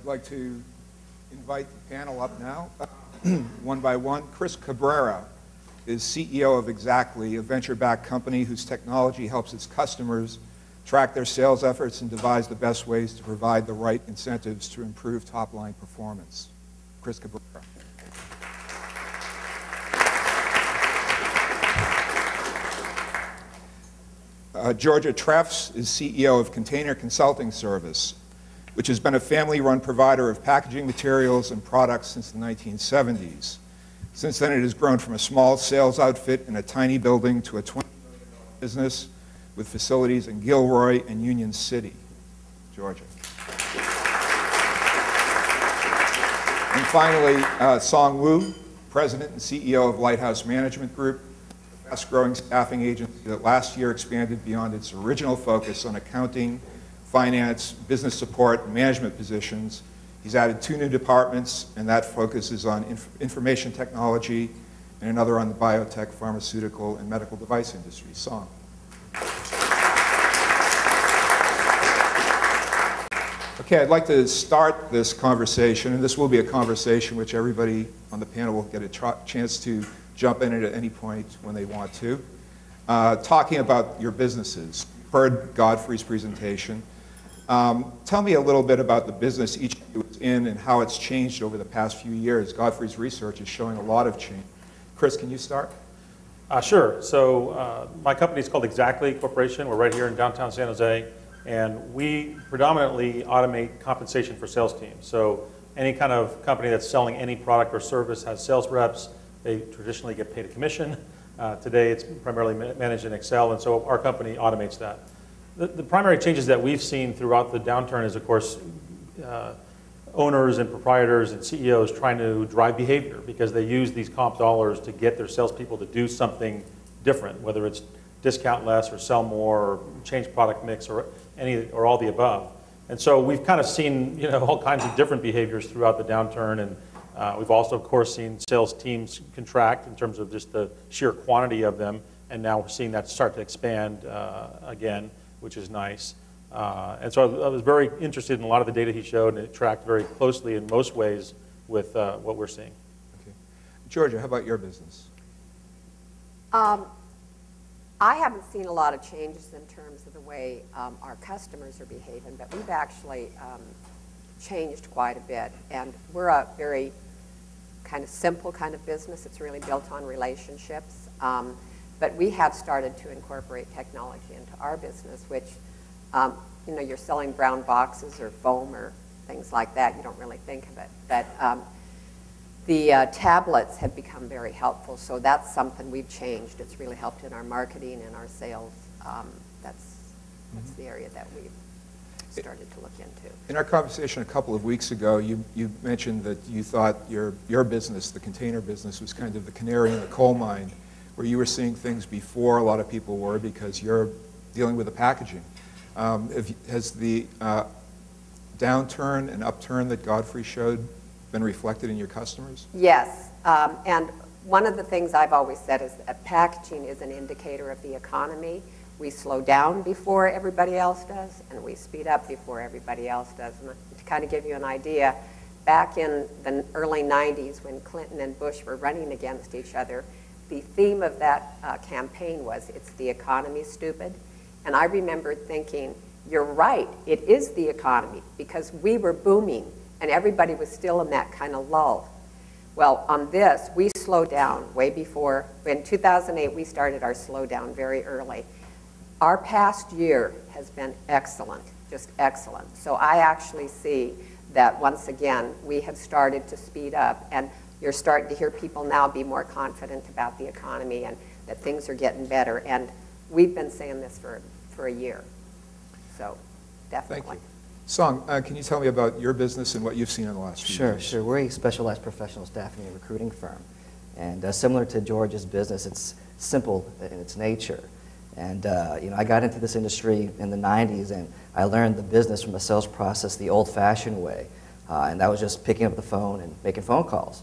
I'd like to invite the panel up now, one by one. Chris Cabrera is CEO of Exactly, a venture-backed company whose technology helps its customers track their sales efforts and devise the best ways to provide the right incentives to improve top-line performance. Chris Cabrera. Georgia Treffs is CEO of Container Consulting Service, which has been a family-run provider of packaging materials and products since the 1970s. Since then, it has grown from a small sales outfit in a tiny building to a $20 million business with facilities in Gilroy and Union City, Georgia. And finally, Song Wu, President and CEO of Lighthouse Management Group, a fast-growing staffing agency that last year expanded beyond its original focus on accounting, finance, business support, and management positions. He's added 2 new departments, and that focuses on information technology and another on the biotech, pharmaceutical, and medical device industry. Song. Okay, I'd like to start this conversation, and this will be a conversation which everybody on the panel will get a chance to jump in at any point when they want to, talking about your businesses. You've heard Godfrey's presentation. Tell me a little bit about the business each of you is in and how it's changed over the past few years. Godfrey's research is showing a lot of change. Chris, can you start? Sure. So my company is called Exactly Corporation. We're right here in downtown San Jose, and we predominantly automate compensation for sales teams. So any kind of company that's selling any product or service has sales reps. They traditionally get paid a commission. Today it's primarily managed in Excel, and so our company automates that. The primary changes that we've seen throughout the downturn is, of course, owners and proprietors and CEOs trying to drive behavior because they use these comp dollars to get their salespeople to do something different, whether it's discount less or sell more or change product mix or any or all the above. And so we've kind of seen all kinds of different behaviors throughout the downturn, and we've also, of course, seen sales teams contract in terms of just the sheer quantity of them, and now we're seeing that start to expand again, which is nice. And so I was very interested in a lot of the data he showed, and it tracked very closely in most ways with what we're seeing. Okay. Georgia, how about your business? I haven't seen a lot of changes in terms of the way our customers are behaving, but we've actually changed quite a bit. And we're a very kind of simple kind of business. It's really built on relationships. But we have started to incorporate technology into our business, which, you're selling brown boxes or foam or things like that. You don't really think of it. But the tablets have become very helpful, so that's something we've changed. It's really helped in our marketing and our sales. That's the area that we've started to look into. In our conversation a couple of weeks ago, you mentioned that you thought your business, the container business, was kind of the canary in the coal mine, where you were seeing things before a lot of people were because you're dealing with the packaging. Has the downturn and upturn that Godfrey showed been reflected in your customers? Yes, and one of the things I've always said is that packaging is an indicator of the economy. We slow down before everybody else does, and we speed up before everybody else does. And to kind of give you an idea, back in the early 90s when Clinton and Bush were running against each other, the theme of that campaign was, "It's the economy, stupid." And I remember thinking, you're right, it is the economy, because we were booming and everybody was still in that kind of lull. Well, on this, we slowed down way before. In 2008, we started our slowdown very early. Our past year has been excellent, just excellent. So I actually see that once again, we have started to speed up, and you're starting to hear people now be more confident about the economy and that things are getting better. And we've been saying this for a year. So definitely. Thank you. Song, can you tell me about your business and what you've seen in the last few years? Sure. We're a specialized professional staffing and recruiting firm. And similar to George's business, it's simple in its nature. And I got into this industry in the 90s, and I learned the business from a sales process the old-fashioned way. And that was just picking up the phone and making phone calls.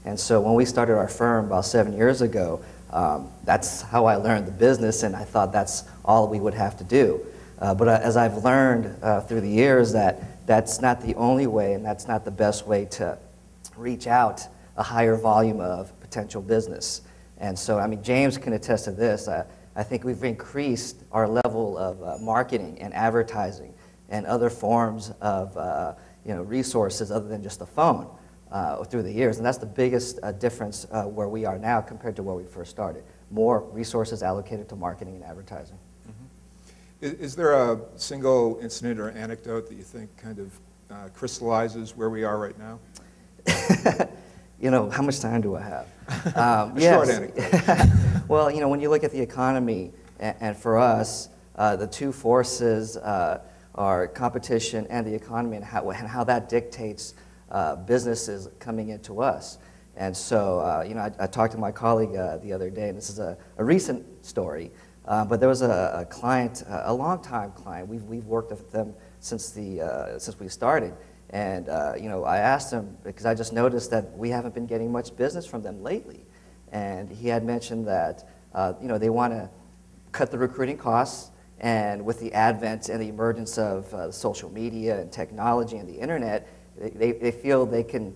And so when we started our firm about 7 years ago, that's how I learned the business, and I thought that's all we would have to do. But as I've learned through the years that that's not the only way, and that's not the best way to reach out a higher volume of potential business. And so, I mean, James can attest to this. I think we've increased our level of marketing and advertising and other forms of resources other than just the phone through the years. And that's the biggest difference where we are now compared to where we first started. More resources allocated to marketing and advertising. Mm-hmm. Is there a single incident or anecdote that you think kind of crystallizes where we are right now? How much time do I have? Short anecdote. Well, when you look at the economy, and for us, the two forces are competition and the economy, and how that dictates businesses coming into us. And so, I talked to my colleague the other day, and this is a recent story, but there was a client, a long-time client. We've worked with them since we started. And I asked him, because I just noticed that we haven't been getting much business from them lately. And he had mentioned that they want to cut the recruiting costs, and with the advent and the emergence of social media and technology and the internet, they feel they can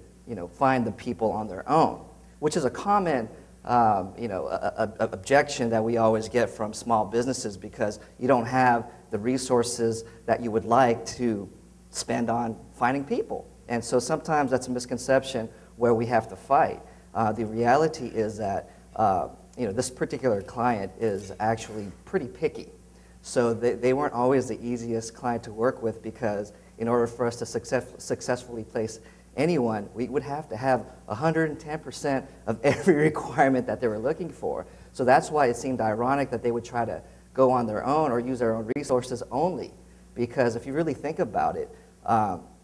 find the people on their own, which is a common objection that we always get from small businesses, because you don't have the resources that you would like to spend on finding people. And so sometimes that's a misconception where we have to fight. The reality is that this particular client is actually pretty picky. So they weren't always the easiest client to work with, because in order for us to successfully place anyone, we would have to have 110% of every requirement that they were looking for. So that's why it seemed ironic that they would try to go on their own or use their own resources only. Because if you really think about it,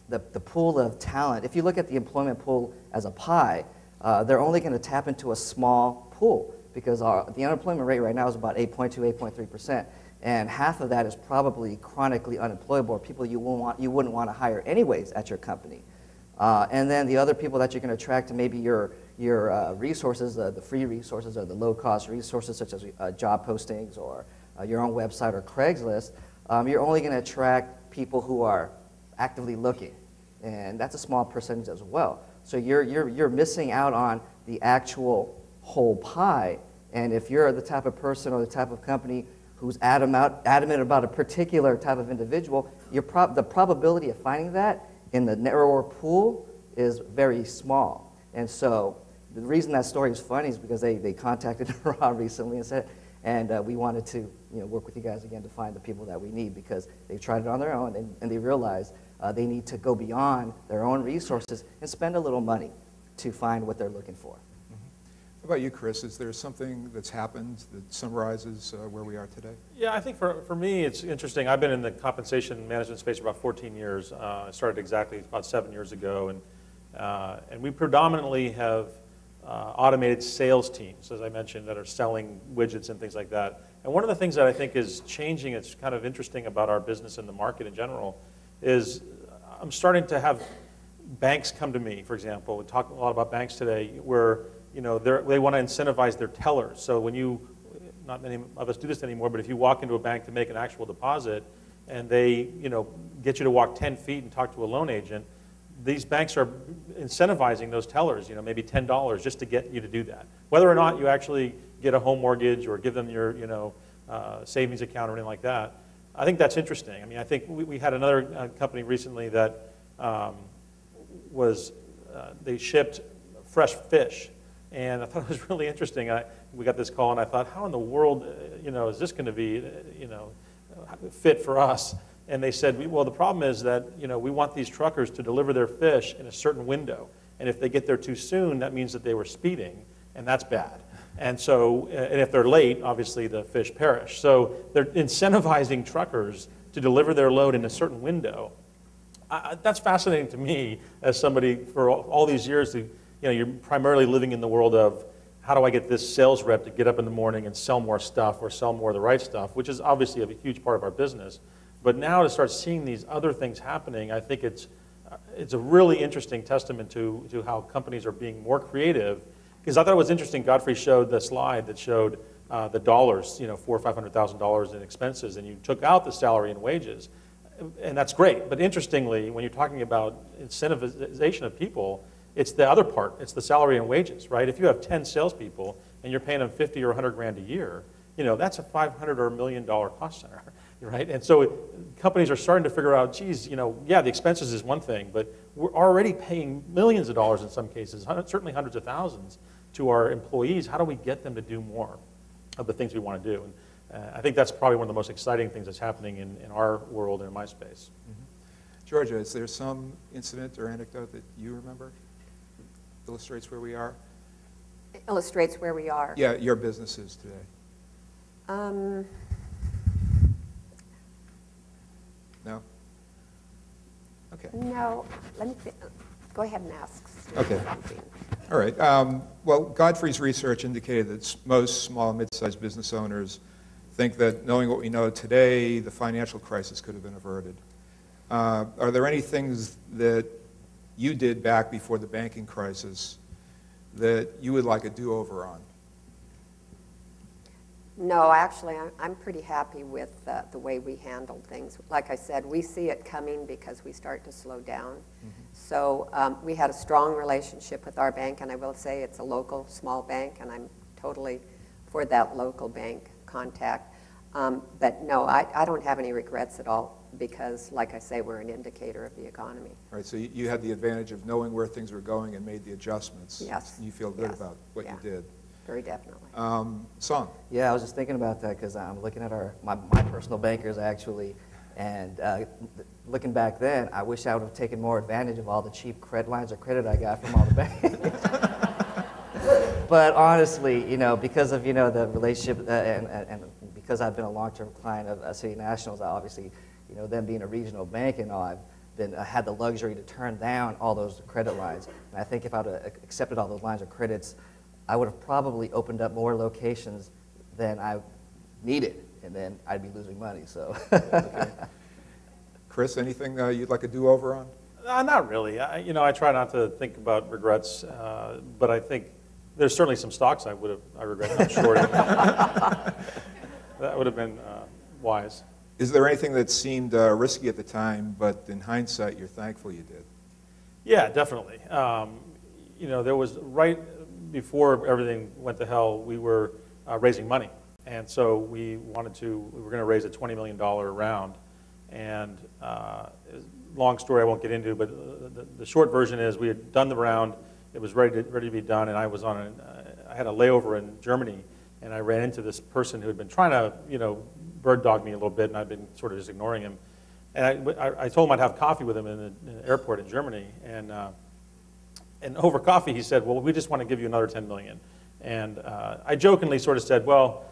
the pool of talent, if you look at the employment pool as a pie, they're only going to tap into a small pool, because the unemployment rate right now is about 8.2, 8.3%, and half of that is probably chronically unemployable, or people you wouldn't want to hire anyways at your company. And then the other people that you're going to attract to maybe your resources, the free resources or the low-cost resources such as job postings or your own website or Craigslist, you're only going to attract people who are actively looking, and that's a small percentage as well. So you're missing out on the actual whole pie. And if you're the type of person or the type of company who's adamant about a particular type of individual, the probability of finding that in the narrower pool is very small. And so the reason that story is funny is because they contacted Rob recently and said, we wanted to work with you guys again to find the people that we need, because they've tried it on their own, and they realized they need to go beyond their own resources and spend a little money to find what they're looking for. How about you, Chris? Is there something that's happened that summarizes where we are today? Yeah, I think for me it's interesting. I've been in the compensation management space for about 14 years. I started exactly about 7 years ago, and we predominantly have automated sales teams, as I mentioned, that are selling widgets and things like that. And one of the things that I think is changing, it's kind of interesting about our business and the market in general, is I'm starting to have banks come to me, for example. We talk a lot about banks today, where they want to incentivize their tellers. So when not many of us do this anymore, but if you walk into a bank to make an actual deposit, and they get you to walk 10 feet and talk to a loan agent, these banks are incentivizing those tellers, maybe $10 just to get you to do that. Whether or not you actually get a home mortgage or give them your savings account or anything like that, I think that's interesting. I mean, I think we had another company recently that they shipped fresh fish, and I thought it was really interesting. We got this call, and I thought, how in the world, is this going to be, fit for us? And they said, well, the problem is that, we want these truckers to deliver their fish in a certain window. And if they get there too soon, that means that they were speeding, and that's bad. And so, and if they're late, obviously the fish perish. So they're incentivizing truckers to deliver their load in a certain window. That's fascinating to me as somebody for all these years who, you're primarily living in the world of how do I get this sales rep to get up in the morning and sell more stuff or sell more of the right stuff, which is obviously a huge part of our business. But now to start seeing these other things happening, I think it's a really interesting testament to how companies are being more creative. Because I thought it was interesting, Godfrey showed the slide that showed the dollars, $400,000 or $500,000 in expenses, and you took out the salary and wages. And that's great. But interestingly, when you're talking about incentivization of people, it's the other part. It's the salary and wages, right? If you have 10 salespeople and you're paying them 50 or 100 grand a year, that's a $500 or $1 million cost center, right? And so companies are starting to figure out, geez, yeah, the expenses is one thing, but we're already paying millions of dollars in some cases, certainly hundreds of thousands to our employees. How do we get them to do more of the things we want to do? And I think that's probably one of the most exciting things that's happening in our world and in my space. Mm-hmm. Georgia, is there some incident or anecdote that you remember illustrates where we are? Illustrates where we are. Yeah, your businesses today. No? Okay. No, let me go ahead and ask. Okay. All right. Well, Godfrey's research indicated that most small and mid-sized business owners think that knowing what we know today, the financial crisis could have been averted. Are there any things that you did back before the banking crisis that you would like a do-over on? No, actually, I'm pretty happy with the way we handled things. Like I said, we see it coming because we start to slow down. Mm-hmm. So we had a strong relationship with our bank, and I will say it's a local small bank, and I'm totally for that local bank contact. But no, I don't have any regrets at all because, like I say, we're an indicator of the economy. All right, so you had the advantage of knowing where things were going and made the adjustments. Yes. You feel good about what you did. Very definitely. Song. Yeah, I was just thinking about that because I'm looking at my personal bankers actually, and looking back then, I wish I would have taken more advantage of all the cheap credit lines of credit I got from all the banks. But honestly, because of the relationship and because I've been a long-term client of City Nationals, I obviously, them being a regional bank and all, I had the luxury to turn down all those credit lines. And I think if I would have accepted all those lines of credits, I would have probably opened up more locations than I needed, and then I'd be losing money. So, okay. Chris, anything you'd like a do-over on? Not really. I try not to think about regrets, but I think there's certainly some stocks I regret not shorting. That would have been wise. Is there anything that seemed risky at the time, but in hindsight, you're thankful you did? Yeah, definitely. There was right before everything went to hell, we were raising money. And so we were going to raise a $20 million round. And long story I won't get into, but the short version is we had done the round, it was ready to be done, and I was I had a layover in Germany, and I ran into this person who had been trying to, bird dog me a little bit, and I'd been sort of just ignoring him. And I told him I'd have coffee with him in the airport in Germany, and over coffee, he said, well, we just want to give you another 10 million. And I jokingly sort of said, well,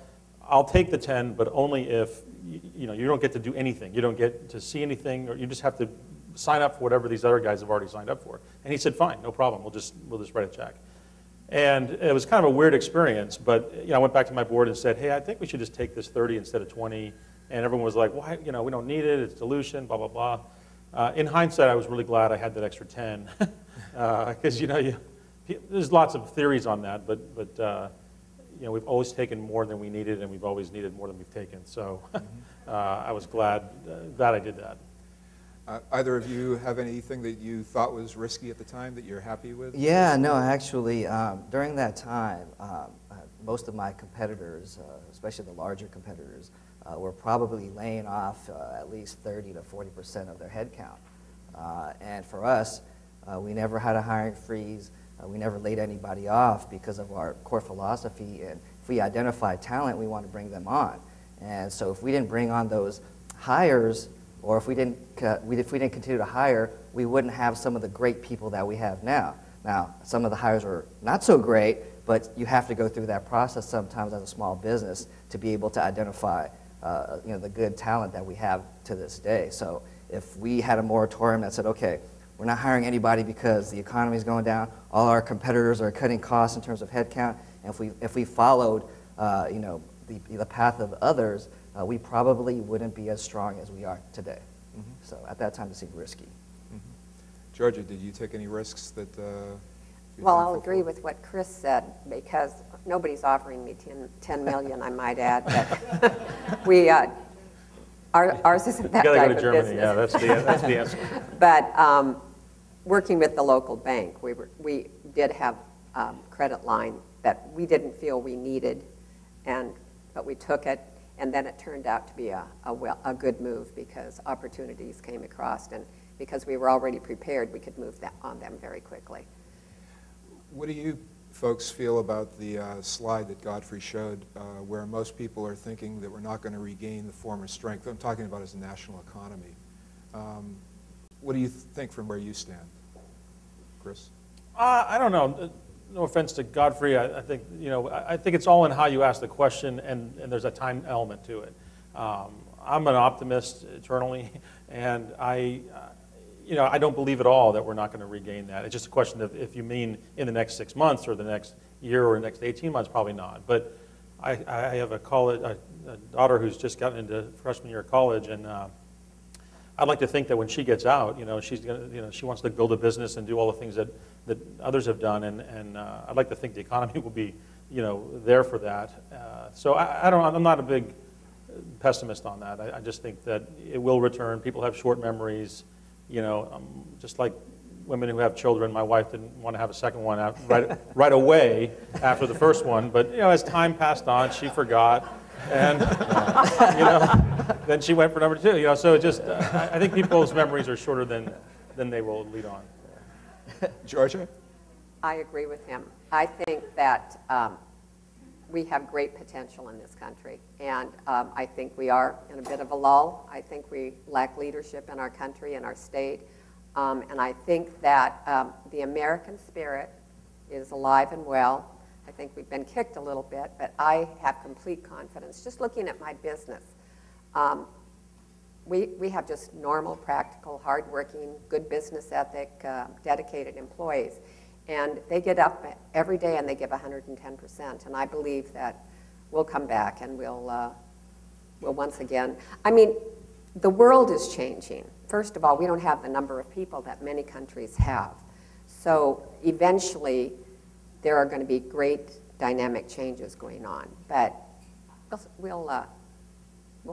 I'll take the 10, but only if you don't get to do anything. You don't get to see anything, or you just have to sign up for whatever these other guys have already signed up for. And he said, fine, no problem. We'll just write a check. And it was kind of a weird experience, but I went back to my board and said, hey, I think we should just take this 30 instead of 20. And everyone was like, why? We don't need it. It's dilution, blah, blah, blah. In hindsight, I was really glad I had that extra 10. Because there's lots of theories on that, but we've always taken more than we needed, and we've always needed more than we've taken. So I was glad I did that. Either of you have anything that you thought was risky at the time that you're happy with? Yeah, no, actually, during that time, most of my competitors, especially the larger competitors, were probably laying off at least 30 to 40% of their headcount. And for us, we never had a hiring freeze. We never laid anybody off because of our core philosophy. And if we identify talent, we want to bring them on. And so if we didn't bring on those hires, or if we didn't continue to hire, we wouldn't have some of the great people that we have now. Now, some of the hires are not so great, but you have to go through that process sometimes as a small business to be able to identify the good talent that we have to this day. So if we had a moratorium that said, okay, we're not hiring anybody because the economy is going down, all our competitors are cutting costs in terms of headcount, and if we followed the path of others, we probably wouldn't be as strong as we are today. Mm-hmm. So at that time, it seemed risky. Mm-hmm. Georgia, did you take any risks that well, I'll agree with what Chris said, because nobody's offering me 10 million, I might add. But Ours isn't that You gotta type go to of Germany, business. yeah, that's the answer. But working with the local bank, we did have credit line that we didn't feel we needed, but we took it, and then it turned out to be a good move because opportunities came across, and because we were already prepared, we could move on them very quickly. What do you folks feel about the slide that Godfrey showed, where most people are thinking that we're not going to regain the former strength? I'm talking about as a national economy. What do you think from where you stand, Chris? I don't know. No offense to Godfrey, I think I think it's all in how you ask the question, and there's a time element to it. I'm an optimist eternally, and I don't believe at all that we're not going to regain that. It's just a question of if you mean in the next 6 months or the next year or the next 18 months, probably not. But I have a daughter who's just gotten into freshman year of college, and I'd like to think that when she gets out, she's gonna, she wants to build a business and do all the things that others have done, and I'd like to think the economy will be, there for that. So I'm not a big pessimist on that. I just think that it will return. People have short memories. Just like women who have children, my wife didn't want to have a second one right away after the first one, but as time passed on, she forgot, and then she went for number two. So it just I think people's memories are shorter than they will lead on. Georgia? I agree with him. I think that we have great potential in this country, and I think we are in a bit of a lull. I think we lack leadership in our country and our state, and I think that the American spirit is alive and well. I think we've been kicked a little bit, but I have complete confidence. Just looking at my business, we have just normal, practical, hardworking, good business ethic, dedicated employees. And they get up every day and they give 110%. And I believe that we'll come back and we'll once again, the world is changing. First of all, we don't have the number of people that many countries have. So eventually, there are going to be great dynamic changes going on. But we'll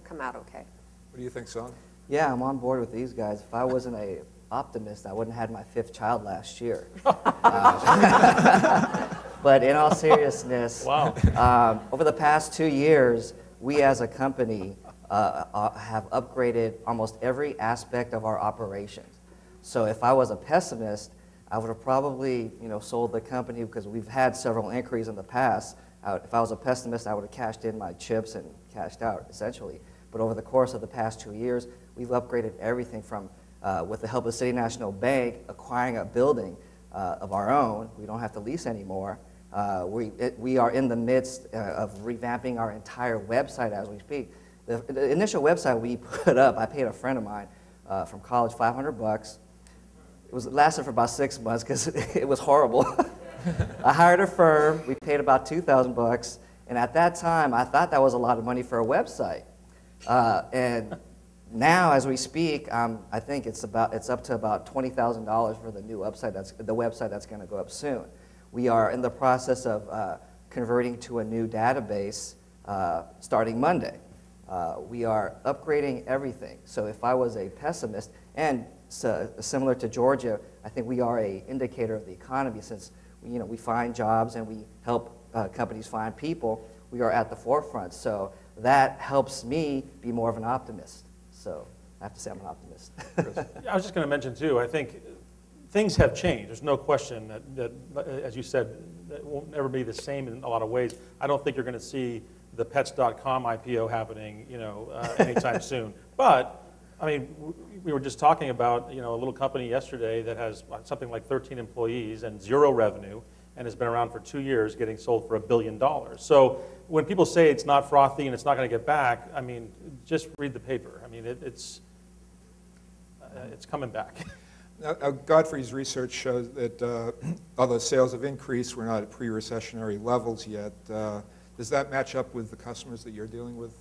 come out okay. What do you think, Son? Yeah, I'm on board with these guys. If I wasn't an optimist, I wouldn't have had my 5th child last year. But in all seriousness, wow. Over the past 2 years, we as a company have upgraded almost every aspect of our operations. So if I was a pessimist, I would have probably sold the company because we've had several inquiries in the past. If I was a pessimist, I would have cashed in my chips and cashed out, essentially. But over the course of the past 2 years, we've upgraded everything from, with the help of City National Bank, acquiring a building of our own. We don't have to lease anymore. We are in the midst of revamping our entire website as we speak. The initial website we put up, I paid a friend of mine from college $500. It lasted for about 6 months because it was horrible. I hired a firm. We paid about $2,000, and at that time, I thought that was a lot of money for a website. And now, as we speak, I think it's up to about $20,000 for the new website that's going to go up soon. We are in the process of converting to a new database starting Monday. We are upgrading everything. So if I was a pessimist, and similar to Georgia, I think we are an indicator of the economy since we find jobs and we help companies find people. We are at the forefront. So that helps me be more of an optimist. So I have to say I'm an optimist. I was just going to mention, too, I think things have changed. There's no question that, as you said, that won't never be the same in a lot of ways. I don't think you're going to see the pets.com IPO happening, anytime soon. But, we were just talking about, a little company yesterday that has something like 13 employees and 0 revenue and has been around for 2 years getting sold for $1 billion. So when people say it's not frothy and it's not going to get back, just read the paper. It's coming back. Now, Godfrey's research shows that although sales have increased, we're not at pre-recessionary levels yet. Does that match up with the customers that you're dealing with?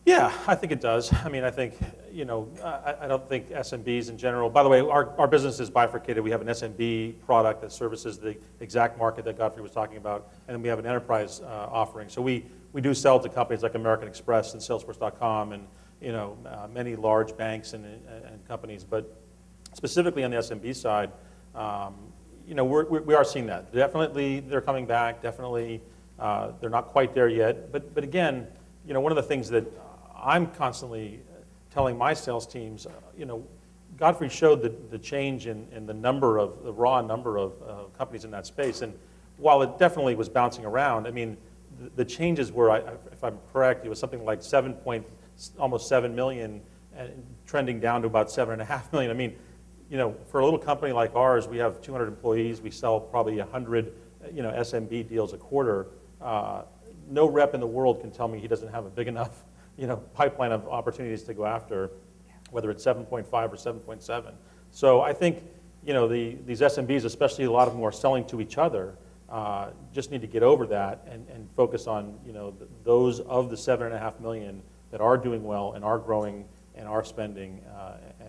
Yeah, I think it does. I think, I don't think SMBs in general, by the way, our business is bifurcated. We have an SMB product that services the exact market that Godfrey was talking about, and then we have an enterprise offering. So we do sell to companies like American Express and Salesforce.com and many large banks and companies, but specifically on the SMB side, we are seeing that. Definitely, they're coming back. Definitely, they're not quite there yet. But again, one of the things that I'm constantly telling my sales teams, Godfrey showed the change in the raw number of companies in that space, and while it definitely was bouncing around, I mean, the changes were, if I'm correct, it was something like almost 7 million, and trending down to about 7.5 million. I mean, for a little company like ours, we have 200 employees. We sell probably 100, SMB deals a quarter. No rep in the world can tell me he doesn't have a big enough, pipeline of opportunities to go after, whether it's 7.5 or 7.7. So I think, these SMBs, especially a lot of them who are selling to each other, just need to get over that and focus on, those of the 7.5 million that are doing well and are growing and are spending,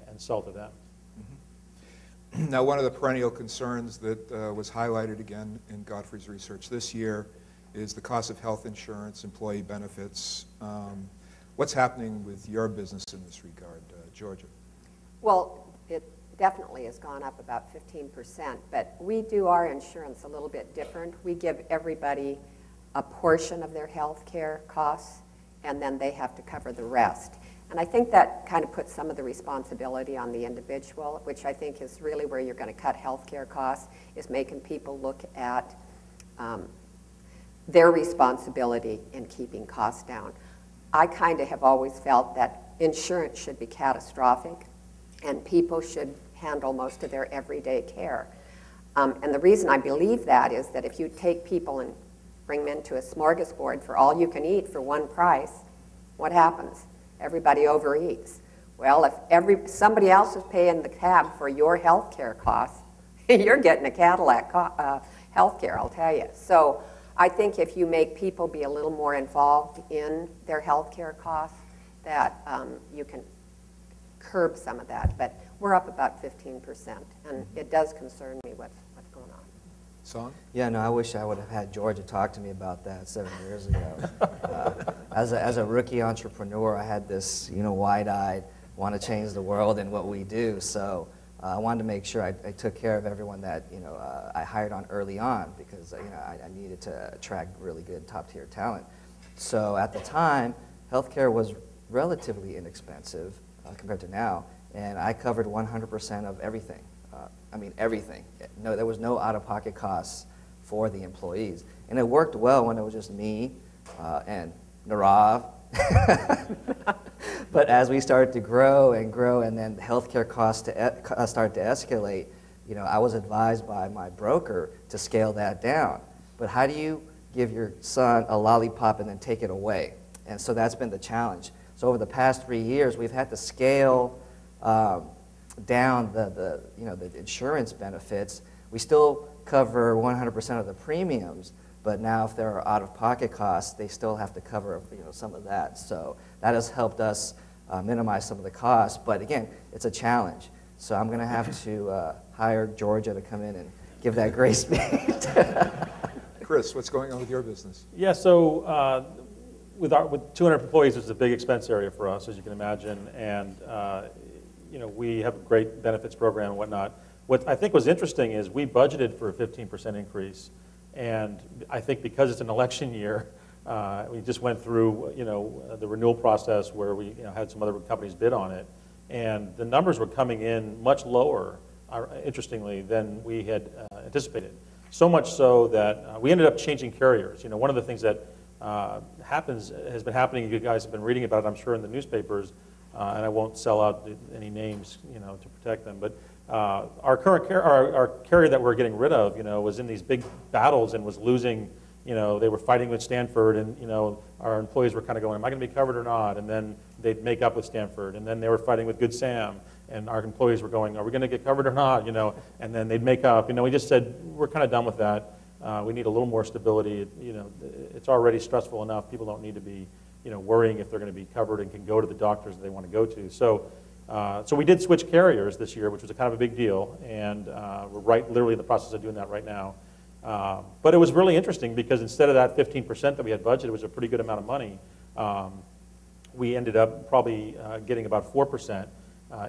and sell to them. Now, one of the perennial concerns that was highlighted again in Godfrey's research this year is the cost of health insurance, employee benefits. What's happening with your business in this regard, Georgia? Well, it definitely has gone up about 15%, but we do our insurance a little bit different. We give everybody a portion of their health care costs, and then they have to cover the rest. And I think that kind of puts some of the responsibility on the individual, which I think is really where you're going to cut health care costs, is making people look at their responsibility in keeping costs down. I kind of have always felt that insurance should be catastrophic, and people should handle most of their everyday care. And the reason I believe that is that if you take people and bring them into a smorgasbord for all you can eat for one price, what happens? Everybody overeats. Well, if somebody else is paying the tab for your health care costs, you're getting a Cadillac health care, I'll tell you. So I think if you make people be a little more involved in their health care costs, that you can curb some of that. But we're up about 15%, and it does concern me what's going on. Song? Yeah, no, I wish I would have had Georgia talk to me about that 7 years ago. As a rookie entrepreneur, I had this, wide-eyed, want to change the world and what we do. So I wanted to make sure I took care of everyone that, I hired on early on, because, I needed to attract really good top-tier talent. So at the time, healthcare was relatively inexpensive compared to now, and I covered 100% of everything. Everything. No, there was no out-of-pocket costs for the employees. And it worked well when it was just me and Narav. But as we started to grow, and then healthcare costs started to escalate, I was advised by my broker to scale that down. But how do you give your son a lollipop and then take it away? And so that's been the challenge. So over the past 3 years, we've had to scale down the insurance benefits. We still cover 100% of the premiums, but now if there are out-of-pocket costs, they still have to cover some of that. So that has helped us minimize some of the costs. But again, it's a challenge. So I'm going to have to hire Georgia to come in and give that grace speech. Chris, what's going on with your business? Yeah, so with 200 employees, it's a big expense area for us, as you can imagine, and we have a great benefits program and whatnot. What I think was interesting is we budgeted for a 15% increase, and I think because it's an election year, we just went through the renewal process where we had some other companies bid on it, and the numbers were coming in much lower, interestingly, than we had anticipated. So much so that we ended up changing carriers. One of the things that has been happening, you guys have been reading about it, I'm sure, in the newspapers, and I won't sell out any names, to protect them. But our current our carrier that we're getting rid of, was in these big battles and was losing. They were fighting with Stanford, and our employees were kind of going, "Am I going to be covered or not?" And then they'd make up with Stanford, and then they were fighting with Good Sam, and our employees were going, "Are we going to get covered or not?" And then they'd make up. We just said we're kind of done with that. We need a little more stability. It's already stressful enough. People don't need to be worrying if they're going to be covered and can go to the doctors that they want to go to. So we did switch carriers this year, which was kind of a big deal, and we're literally in the process of doing that right now. But it was really interesting because instead of that 15% that we had budgeted, it was a pretty good amount of money. we ended up probably getting about 4%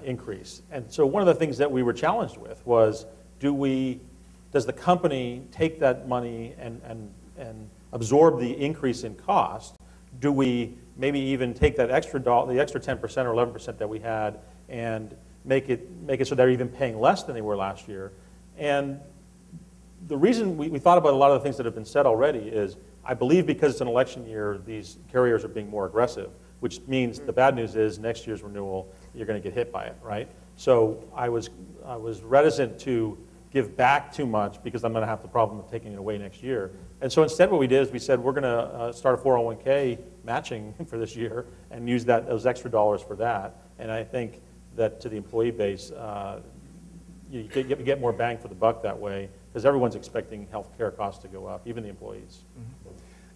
increase. And so one of the things that we were challenged with was, does the company take that money and absorb the increase in cost? Do we maybe even take that the extra 10% or 11% that we had and make it so they're even paying less than they were last year? And the reason we thought about a lot of the things that have been said already is, I believe because it's an election year, these carriers are being more aggressive, which means the bad news is next year's renewal, you're going to get hit by it, right? So I was reticent to give back too much because I'm going to have the problem of taking it away next year. And so instead what we did is we said we're going to start a 401k matching for this year and use those extra dollars for that. And I think that to the employee base, you get more bang for the buck that way because everyone's expecting health care costs to go up, even the employees. Mm-hmm.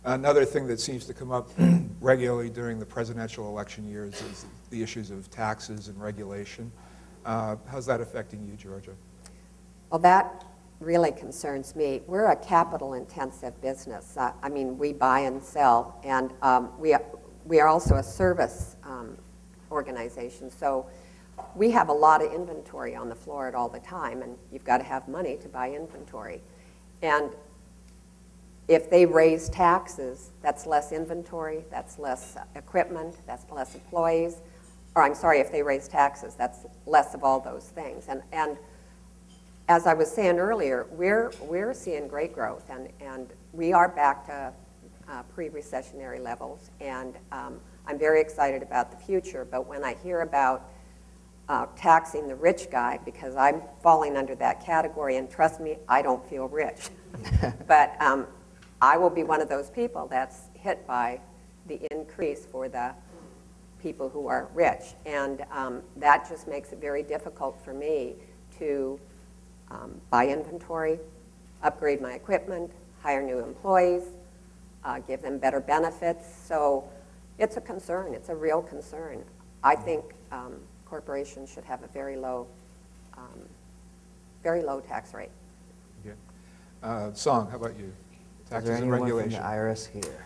Another thing that seems to come up regularly during the presidential election years is the issues of taxes and regulation. How's that affecting you, Georgia? Well, that really concerns me. We're a capital-intensive business. I mean, we buy and sell, and we are also a service organization. So we have a lot of inventory on the floor at all the time, and you've got to have money to buy inventory. And if they raise taxes, that's less inventory, that's less equipment, that's less employees. Or I'm sorry, if they raise taxes, that's less of all those things. And as I was saying earlier, we're seeing great growth, and we are back to pre-recessionary levels. And I'm very excited about the future. But when I hear about taxing the rich guy, because I'm falling under that category, and trust me, I don't feel rich. But I will be one of those people that's hit by the increase for the people who are rich. And that just makes it very difficult for me to buy inventory, upgrade my equipment, hire new employees, give them better benefits. So it's a concern. It's a real concern. I think corporations should have a very low tax rate. Okay. Song, how about you? Taxes and regulation. Is there anyone from the IRS here?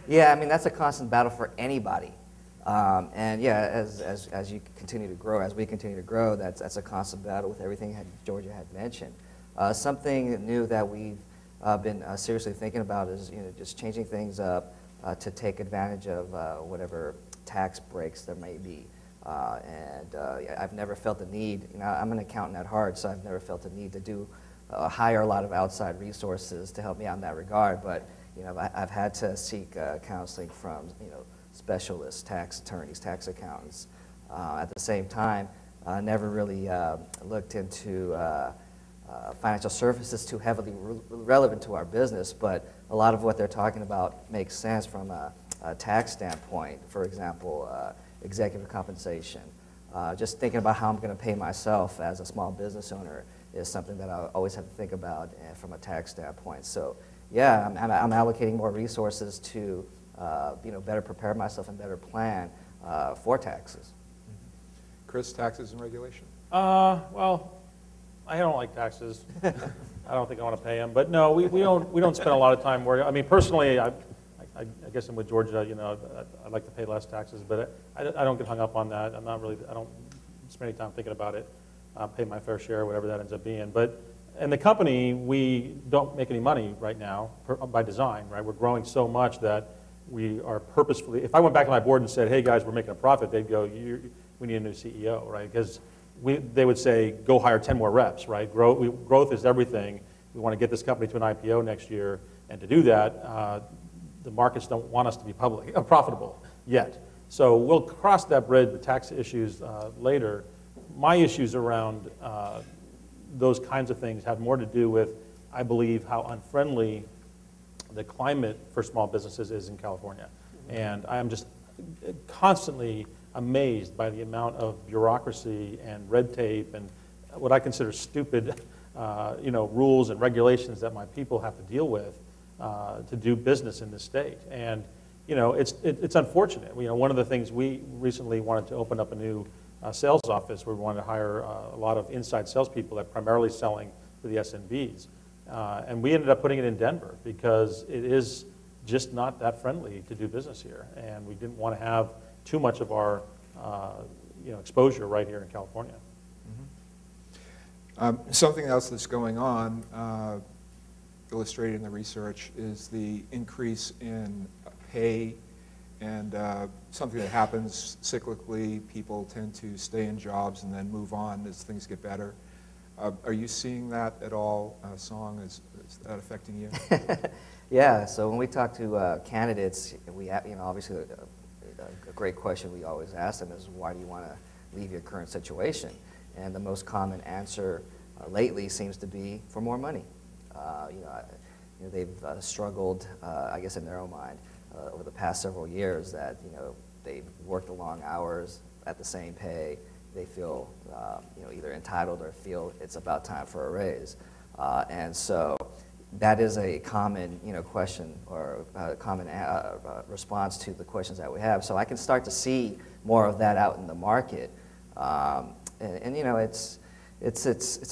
Yeah, I mean, that's a constant battle for anybody. And yeah, as you continue to grow, as we continue to grow, that's a constant battle with everything Georgia had mentioned. Something new that we've been seriously thinking about is just changing things up to take advantage of whatever tax breaks there may be. I've never felt the need, I'm an accountant at heart, so I've never felt the need to hire a lot of outside resources to help me out in that regard. But I've had to seek counseling from specialists, tax attorneys, tax accountants. At the same time, never really looked into financial services too heavily relevant to our business, but a lot of what they're talking about makes sense from a tax standpoint. For example, executive compensation. Just thinking about how I'm going to pay myself as a small business owner is something that I always have to think about from a tax standpoint. So yeah, I'm allocating more resources to better prepare myself and better plan for taxes. Chris, taxes and regulation? Well, I don't like taxes. I don't think I want to pay them. But no, we don't spend a lot of time worrying. I mean, personally, I guess I'm with Georgia. I'd like to pay less taxes, but I don't get hung up on that. I don't spend any time thinking about it. Pay my fair share, whatever that ends up being. But in the company, we don't make any money right now by design, right? We're growing so much that we are purposefully, if I went back to my board and said, hey guys, we're making a profit, they'd go, we need a new CEO, right? Because they would say, go hire 10 more reps, right? Growth is everything. We want to get this company to an IPO next year, and to do that, the markets don't want us to be profitable yet. So we'll cross that bridge, the tax issues, later. My issues around those kinds of things have more to do with, I believe, how unfriendly the climate for small businesses is in California. And I am just constantly amazed by the amount of bureaucracy and red tape and what I consider stupid rules and regulations that my people have to deal with to do business in this state. And it's unfortunate. One of the things we recently wanted to open up a new sales office where we wanted to hire a lot of inside salespeople that are primarily selling to the SMBs. And we ended up putting it in Denver because it is just not that friendly to do business here, and we didn't want to have too much of our exposure right here in California. Something else that's going on, illustrated in the research, is the increase in pay, and something that happens cyclically. People tend to stay in jobs and then move on as things get better. Are you seeing that at all, Song? Is that affecting you? Yeah, so when we talk to candidates, we have, obviously a great question we always ask them is, why do you want to leave your current situation? And the most common answer lately seems to be for more money. They've struggled, I guess in their own mind, over the past several years that, they've worked the long hours at the same pay. They feel, either entitled or feel it's about time for a raise. And so that is a common, question or common response to the questions that we have. So I can start to see more of that out in the market. It's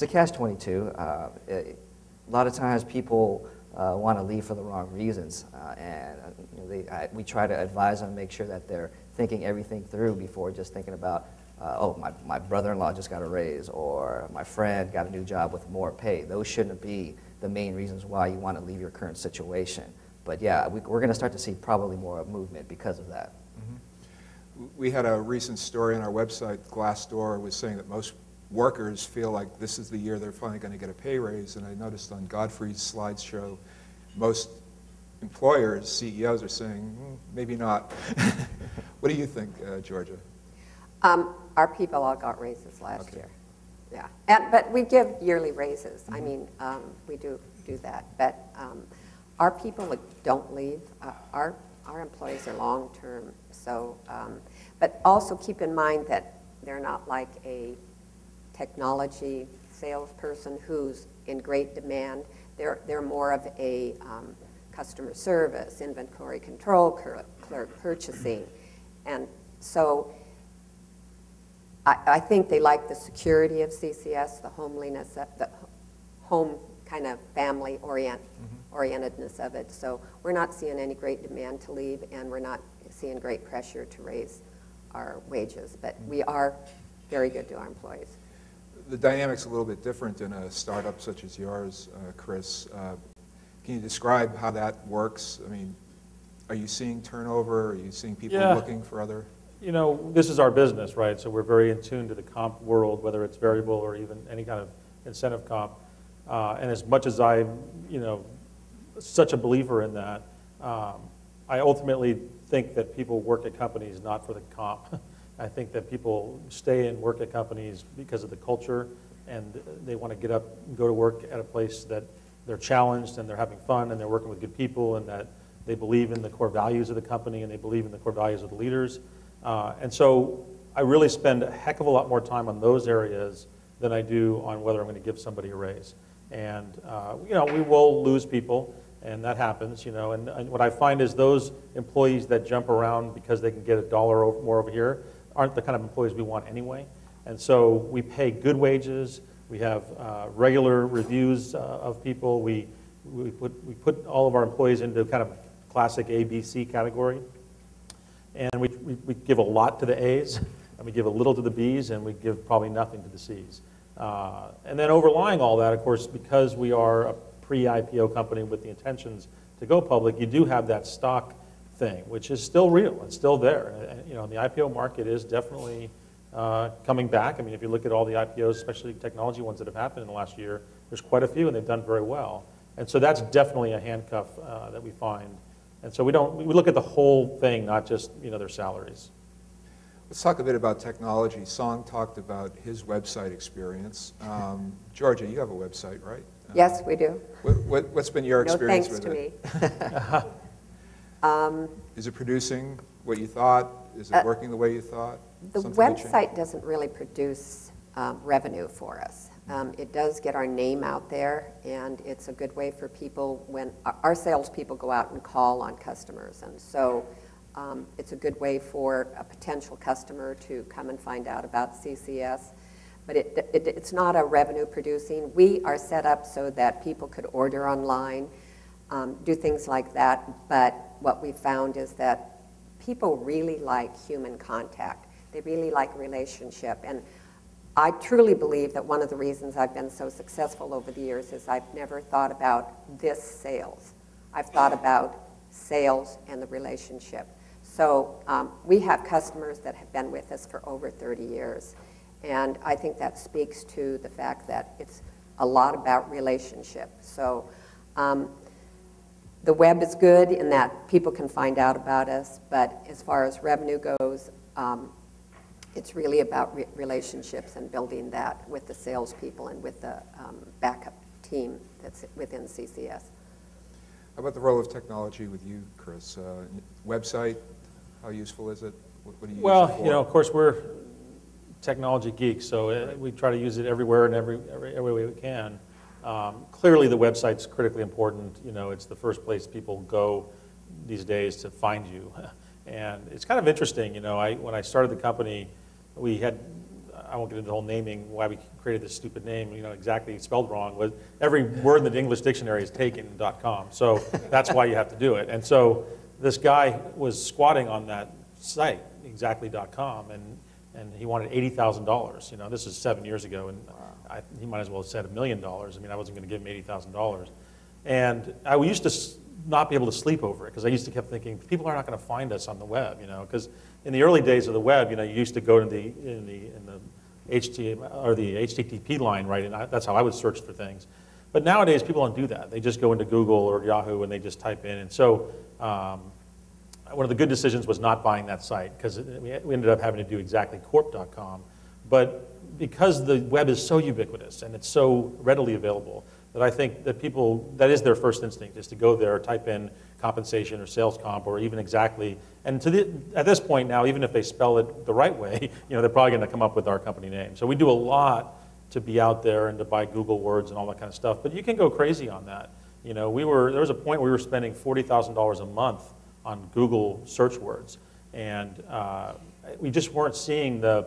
a catch-22. A lot of times people want to leave for the wrong reasons, we try to advise them, make sure that they're thinking everything through before just thinking about, my brother-in-law just got a raise, or my friend got a new job with more pay. Those shouldn't be the main reasons why you want to leave your current situation. But yeah, we're going to start to see probably more movement because of that. Mm-hmm. We had a recent story on our website. Glassdoor was saying that most workers feel like this is the year they're finally going to get a pay raise, and I noticed on Godfrey's slideshow, most employers, CEOs, are saying, maybe not. What do you think, Georgia? Our people all got raises last year. Yeah, but we give yearly raises. Mm-hmm. I mean, we do that. But our people that don't leave, our employees are long-term. So, but also keep in mind that they're not like a technology salesperson who's in great demand. They're more of a customer service, inventory control clerk, purchasing. And so I think they like the security of CCS, the homeliness, the home kind of family orientedness of it. So we're not seeing any great demand to leave, and we're not seeing great pressure to raise our wages. But we are very good to our employees. The dynamic's a little bit different in a startup such as yours, Chris. Can you describe how that works? I mean, are you seeing turnover? Are you seeing people looking for other? This is our business, right? So we're very in tune to the comp world, whether it's variable or even any kind of incentive comp. And as much as I'm, such a believer in that, I ultimately think that people work at companies not for the comp. I think that people stay and work at companies because of the culture, and they want to get up and go to work at a place that they're challenged and they're having fun and they're working with good people, and that they believe in the core values of the company and they believe in the core values of the leaders. And so I really spend a heck of a lot more time on those areas than I do on whether I'm going to give somebody a raise. And we will lose people, and that happens. And what I find is those employees that jump around because they can get $1 more over here aren't the kind of employees we want anyway. And so we pay good wages. We have regular reviews of people. We put all of our employees into kind of classic A, B, C category. And we give a lot to the A's, and we give a little to the B's, and we give probably nothing to the C's. And then overlying all that, of course, because we are a pre-IPO company with the intentions to go public, you do have that stock thing, which is still real. It's still there. And, the IPO market is definitely coming back. I mean, if you look at all the IPOs, especially technology ones that have happened in the last year, there's quite a few, and they've done very well. And so that's definitely a handcuff that we find. And so we look at the whole thing, not just their salaries. Let's talk a bit about technology. Song talked about his website experience. Georgia, you have a website, right? Yes, we do. What's been your experience with it? No thanks to me. Is it producing what you thought? Is it working the way you thought? The website doesn't really produce revenue for us. It does get our name out there, and it's a good way for people when our salespeople go out and call on customers. And so it's a good way for a potential customer to come and find out about CCS. But it's not a revenue producing. We are set up so that people could order online. do things like that. But what we found is that people really like human contact. They really like relationship. And I truly believe that one of the reasons I've been so successful over the years is I've never thought about this sales. I've thought about sales and the relationship. So we have customers that have been with us for over 30 years. And I think that speaks to the fact that it's a lot about relationship. So the web is good in that people can find out about us, but as far as revenue goes, it's really about relationships and building that with the salespeople and with the backup team that's within CCS. How about the role of technology with you, Chris? Website, how useful is it? What do you use it Well, for? you know, of course, we're technology geeks, so we try to use it everywhere and every way we can. Clearly, the website's critically important. You know, it's the first place people go these days to find you. And it's kind of interesting, you know, when I started the company, we had, I won't get into the whole naming, why we created this stupid name, you know, exactly spelled wrong, was every word in the English dictionary is taken .com, so that's why you have to do it. And so this guy was squatting on that site, exactly.com, and he wanted $80,000. You know, this is 7 years ago, and he might as well have said $1 million. I mean, I wasn't going to give him $80,000. And I used to not be able to sleep over it because I used to kept thinking people are not going to find us on the web, you know, because in the early days of the web, you know, you used to go to the HTML or the HTTP line, right? And that's how I would search for things. But nowadays, people don't do that. They just go into Google or Yahoo and they just type in. And so one of the good decisions was not buying that site because we ended up having to do exactlycorp.com. But because the web is so ubiquitous and it's so readily available, that I think that people, that is their first instinct, is to go there, type in compensation or sales comp or even exactly. And at this point now, even if they spell it the right way, you know, they're probably going to come up with our company name. So we do a lot to be out there and to buy Google words and all that kind of stuff. But you can go crazy on that. You know, there was a point where we were spending $40,000 a month on Google search words. And we just weren't seeing the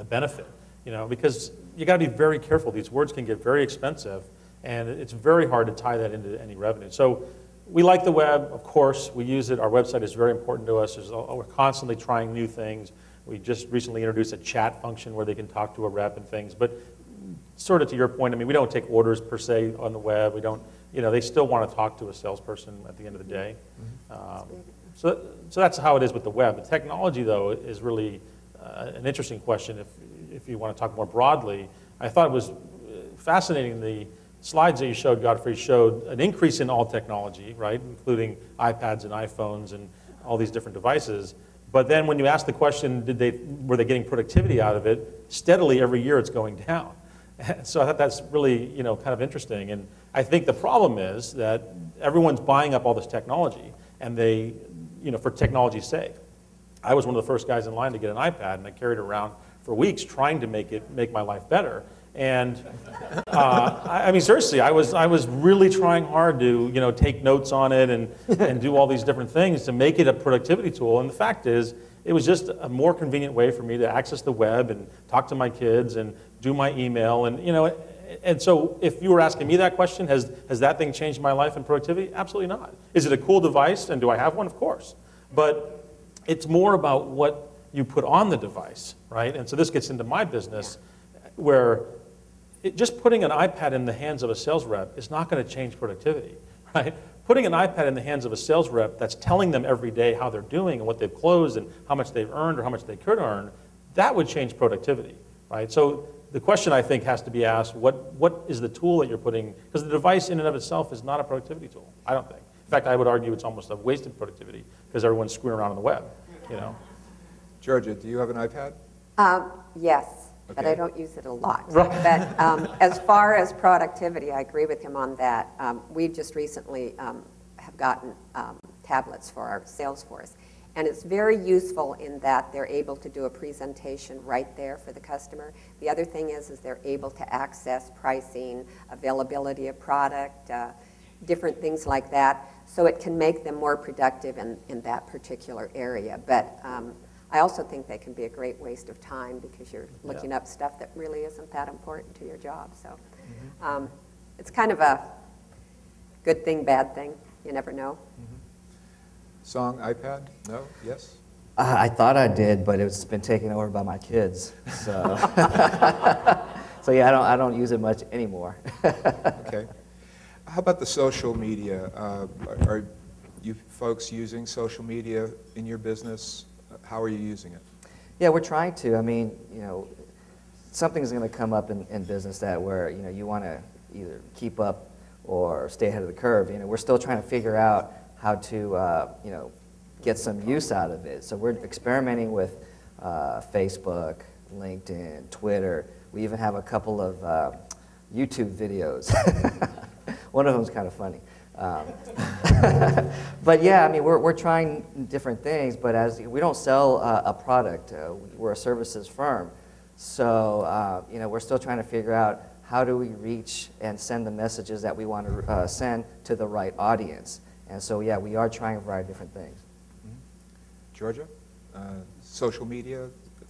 benefit, you know, because you got to be very careful. These words can get very expensive. And it's very hard to tie that into any revenue. So we like the web, of course. We use it. Our website is very important to us. We're constantly trying new things. We just recently introduced a chat function where they can talk to a rep and things. But sort of to your point, I mean, we don't take orders per se on the web. We don't, you know, they still want to talk to a salesperson at the end of the day. So that's how it is with the web. The technology, though, is really an interesting question if you want to talk more broadly. I thought it was fascinating, the slides that you showed, Godfrey, showed an increase in all technology, right, including iPads and iPhones and all these different devices. But then when you ask the question, were they getting productivity out of it, steadily every year it's going down. So I thought that's really, you know, kind of interesting. And I think the problem is that everyone's buying up all this technology, and they, you know, for technology's sake. I was one of the first guys in line to get an iPad, and I carried it around for weeks trying to make my life better. And I mean, seriously, I was really trying hard to, you know, take notes on it and do all these different things to make it a productivity tool. And the fact is, it was just a more convenient way for me to access the web and talk to my kids and do my email. And, you know, and so if you were asking me that question, has that thing changed my life and productivity? Absolutely not. Is it a cool device, and do I have one? Of course. But it's more about what you put on the device, right? And so this gets into my business, where just putting an iPad in the hands of a sales rep is not going to change productivity, right? Putting an iPad in the hands of a sales rep that's telling them every day how they're doing and what they've closed and how much they've earned or how much they could earn, that would change productivity, right? So the question, I think, has to be asked, what is the tool that you're putting, because the device in and of itself is not a productivity tool, I don't think. In fact, I would argue it's almost a wasted productivity because everyone's screwing around on the web, you know? Georgia, do you have an iPad? Yes. But Okay. I don't use it a lot. Right. But as far as productivity, I agree with him on that. We just recently have gotten tablets for our sales force. And it's very useful in that they're able to do a presentation right there for the customer. The other thing is they're able to access pricing, availability of product, different things like that. So it can make them more productive in that particular area. But I also think they can be a great waste of time because you're looking up stuff that really isn't that important to your job. So it's kind of Good thing, bad thing, you never know. Song, iPad? No? Yes? I thought I did, but it's been taken over by my kids. So, so yeah, I don't use it much anymore. Okay. How about the social media? Are you folks using social media in your business? How are you using it? Yeah, we're trying to. I mean, something's going to come up in business that where you want to either keep up or stay ahead of the curve. We're still trying to figure out how to get some use out of it. So we're experimenting with Facebook, LinkedIn, Twitter. We even have a couple of YouTube videos. One of them's kind of funny. But yeah, I mean, we're trying different things, but as we don't sell a product, we're a services firm. So we're still trying to figure out how do we reach and send the messages that we want to send to the right audience. And so yeah, we are trying a variety of different things. Georgia? Social media,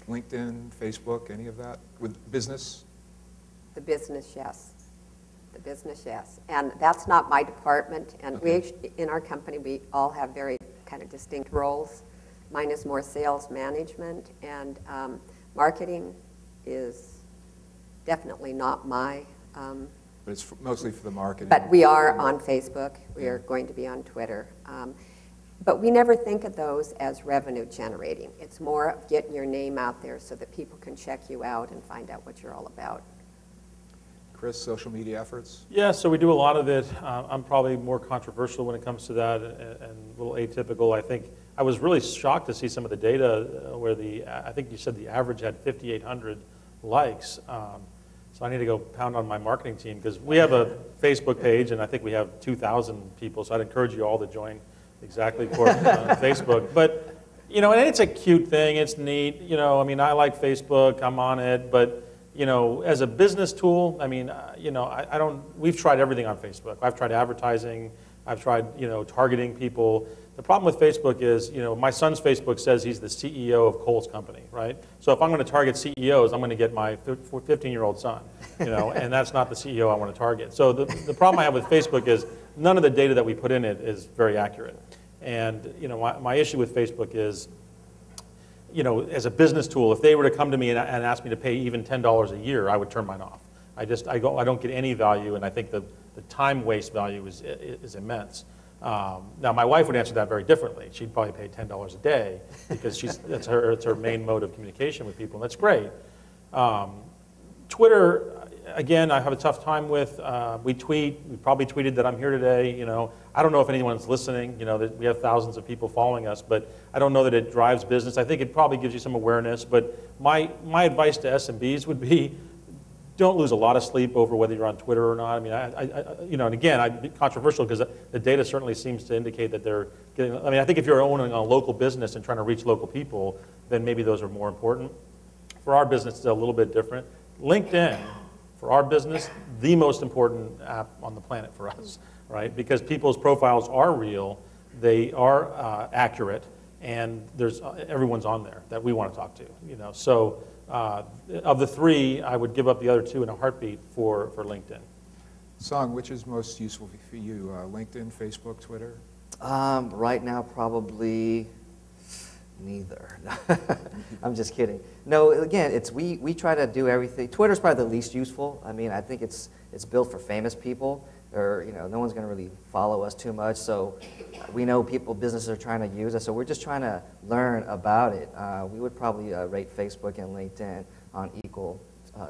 LinkedIn, Facebook, any of that? With business? The business, yes. The business, yes. And that's not my department. And Okay. in our company, we all have very kind of distinct roles. Mine is more sales management, and marketing is definitely not my. But it's mostly for the marketing. But we are on Facebook. We are going to be on Twitter. But we never think of those as revenue generating. It's more of getting your name out there so that people can check you out and find out what you're all about. Chris, social media efforts? Yeah, so we do a lot of it. I'm probably more controversial when it comes to that and a little atypical. I think I was really shocked to see some of the data where I think you said the average had 5,800 likes. So I need to go pound on my marketing team because we have a Facebook page and I think we have 2,000 people. So I'd encourage you all to join Exactly Corp on Facebook. But, and it's a cute thing. It's neat. I mean, I like Facebook. I'm on it. But, as a business tool, I mean, I don't, we've tried everything on Facebook. I've tried advertising. I've tried, targeting people. The problem with Facebook is, my son's Facebook says he's the CEO of Kohl's company, right? So if I'm going to target CEOs, I'm going to get my 15-year-old son, and that's not the CEO I want to target. So the problem I have with Facebook is none of the data that we put in it is very accurate. And, my issue with Facebook is, as a business tool, if they were to come to me and ask me to pay even $10 a year, I would turn mine off. I don't get any value, and I think the time waste value is immense. Now, my wife would answer that very differently. She'd probably pay $10 a day because it's her main mode of communication with people, and that's great. Twitter, again, I have a tough time with. We probably tweeted that I'm here today. I don't know if anyone's listening. That we have thousands of people following us, but I don't know that it drives business. I think it probably gives you some awareness. But my advice to SMBs would be, don't lose a lot of sleep over whether you're on Twitter or not. I mean, and again, I'd be controversial because the data certainly seems to indicate that they're getting. I mean, I think if you're owning a local business and trying to reach local people, then maybe those are more important. For our business, it's a little bit different. LinkedIn, for our business, the most important app on the planet for us, right? Because people's profiles are real, they are accurate, and everyone's on there that we want to talk to. So. Of the three, I would give up the other two in a heartbeat for LinkedIn. Song, which is most useful for you, LinkedIn, Facebook, Twitter? Right now, probably neither. I'm just kidding. No, again, we try to do everything. Twitter's probably the least useful. I mean, I think it's built for famous people. Or no one's going to really follow us too much. So we know businesses are trying to use us. So we're just trying to learn about it. We would probably rate Facebook and LinkedIn on equal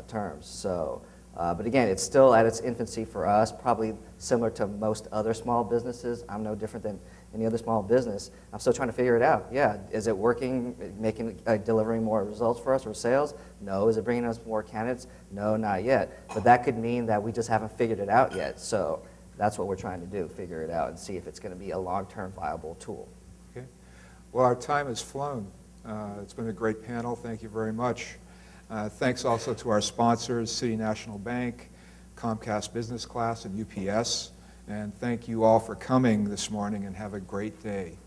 terms. So, but again, it's still at its infancy for us. Probably similar to most other small businesses. I'm no different than any other small business. I'm still trying to figure it out. Yeah, is it working, delivering more results for us or sales? No. Is it bringing us more candidates? No, not yet. But that could mean that we just haven't figured it out yet. So that's what we're trying to do, figure it out and see if it's going to be a long-term viable tool. Okay. Well, our time has flown. It's been a great panel. Thank you very much. Thanks also to our sponsors, City National Bank, Comcast Business Class, and UPS. And thank you all for coming this morning, and have a great day.